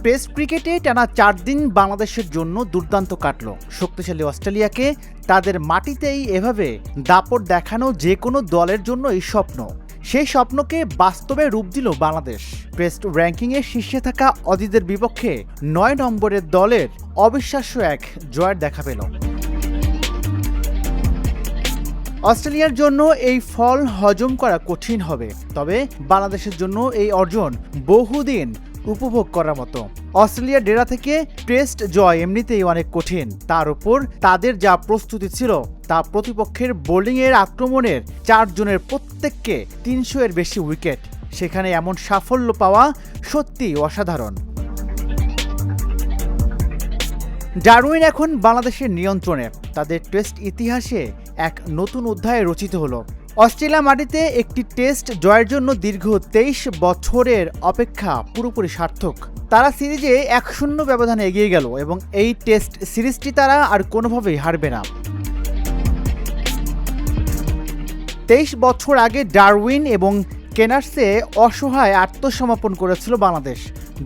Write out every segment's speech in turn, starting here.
Test ক্রিকেটে টানা 4 দিন বাংলাদেশের জন্য দুর্দান্ত কাটল। শক্তিশালী অস্ট্রেলিয়াকে তাদের মাটিতেই এভাবে দাপট দেখানো যে কোনো দলের জন্যই স্বপ্ন। সেই স্বপ্নকে বাস্তবে রূপ দিল বাংলাদেশ। টেস্ট র্যাঙ্কিংয়ে শীর্ষে থাকা অজিদের বিপক্ষে 9 নম্বরের দলের অবিশ্বাস্য এক জয়ের দেখা পেল। অস্ট্রেলিয়ার জন্য এই ফল হজম করা কঠিন হবে, তবে বাংলাদেশের জন্য এই অর্জন বহুদিন উপভোগ করার মতো। অস্ট্রেলিয়ার ডেরা থেকে টেস্ট জয় এমনিতেই অনেক কঠিন, তার উপর তাদের যা প্রস্তুতি ছিল তা প্রতিপক্ষের বোলিংয়ের আক্রমণের 4 জনের প্রত্যেককে 300 এর বেশি উইকেট, সেখানে এমন সাফল্য পাওয়া সত্যি অসাধারণ। ডারউইন এখন বাংলাদেশের নিয়ন্ত্রণে, তাদের টেস্ট ইতিহাসে এক নতুন অধ্যায় রচিত হলো। অস্ট্রেলিয়া মাটিতে একটি টেস্ট জয়ের জন্য দীর্ঘ 23 বছরের অপেক্ষা পুরোপুরি সার্থক। তারা সিরিজে 1-0 ব্যবধানে এগিয়ে গেল এবং এই টেস্ট সিরিজটি তারা আর কোনোভাবেই হারবে না। 23 বছর আগে ডারউইন এবং কেনার্সে অসহায় আত্মসমর্পণ করেছিল বাংলাদেশ।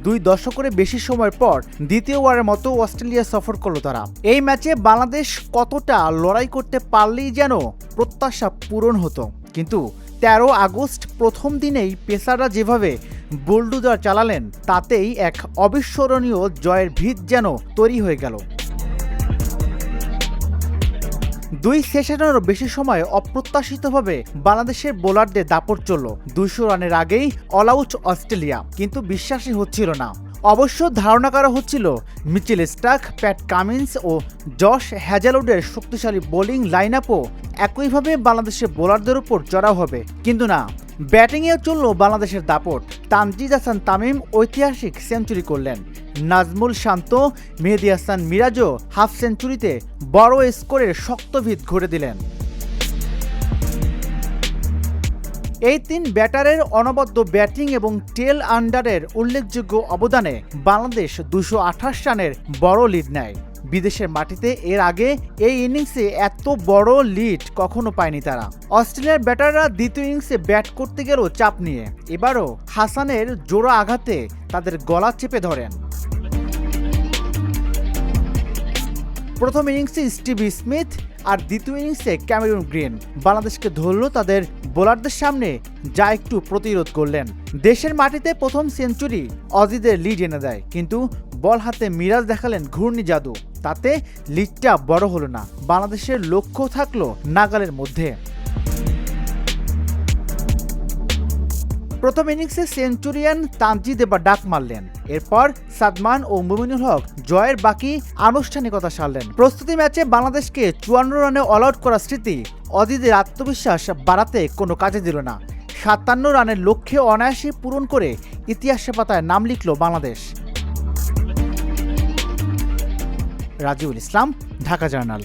2 দশকের বেশি সময় পর দ্বিতীয়বারের মতো অস্ট্রেলিয়া সফর করল তারা। এই ম্যাচে বাংলাদেশ কতটা লড়াই করতে পারলেই যেন প্রত্যাশা পূরণ হতো, কিন্তু 13 আগস্ট প্রথম দিনেই পেসাররা যেভাবে বুলডোজার চালালেন তাতেই এক অবিস্মরণীয় জয়ের ভিত যেন তৈরি হয়ে গেল। 2 সেশনেরও বেশি সময় অপ্রত্যাশিতভাবে বাংলাদেশের বোলারদের দাপট চলল। 200 রানের আগেই অল আউট অস্ট্রেলিয়া, কিন্তু বিশ্বাসই হচ্ছিল না। অবশ্য ধারণা করা হচ্ছিল মিচেল স্টার্ক, প্যাট কামিন্স ও জশ হ্যাজেলউডের শক্তিশালী বোলিং লাইন আপও একইভাবে বাংলাদেশের বোলারদের উপর চড়াও হবে, কিন্তু না, ব্যাটিংয়েও চলল বাংলাদেশের দাপট। তানজিদ হাসান তামিম ঐতিহাসিক সেঞ্চুরি করলেন। নাজমুল শান্ত, মেহেদী হাসান মিরাজও হাফ সেঞ্চুরিতে বড় স্কোরের শক্ত ভিত গড়ে দিলেন। এই 3 ব্যাটারের অনবদ্য ব্যাটিং এবং টেল আন্ডারের উল্লেখযোগ্য অবদানে বাংলাদেশ 228 রানের বড় লিড নেয়। বিদেশের মাটিতে এর আগে এই ইনিংসে এত বড় লিড কখনো পায়নি তারা। অস্ট্রেলিয়ার ব্যাটাররা দ্বিতীয় ইনিংসে ব্যাট করতে গেল চাপ নিয়ে। এবারও হাসানের জোড়া আঘাতে তাদের গলা চেপে ধরেন। প্রথম ইনিংসে স্টিভ স্মিথ আর দ্বিতীয় ইনিংসে ক্যামেরুন গ্রিন বাংলাদেশকে ধরল তাদের বোলারদের সামনে, যা একটু প্রতিরোধ করলেন। দেশের মাটিতে প্রথম সেঞ্চুরি অজিদের লিড এনে দেয়, কিন্তু বল হাতে মিরাজ দেখালেন ঘূর্ণি জাদু। তাতে লিডটা বড় হলো না, বাংলাদেশের লক্ষ্য থাকলো নাগালের মধ্যে। প্রথম ইনিংসে সেঞ্চুরিয়ান তানজিদ এবার ডাক মারলেন। এরপর সাদমান ও মুমিনুল হক জয়ের বাকি আনুষ্ঠানিকতা সারলেন। প্রস্তুতি ম্যাচে বাংলাদেশকে 54 রানে অল আউট করার স্মৃতি অজিদের আত্মবিশ্বাস বাড়াতে কোনো কাজে দিল না। 57 রানের লক্ষ্যে অনায়াসে পূরণ করে ইতিহাসের পাতায় নাম লিখল বাংলাদেশ। রাজিউল ইসলাম, ঢাকা জার্নাল।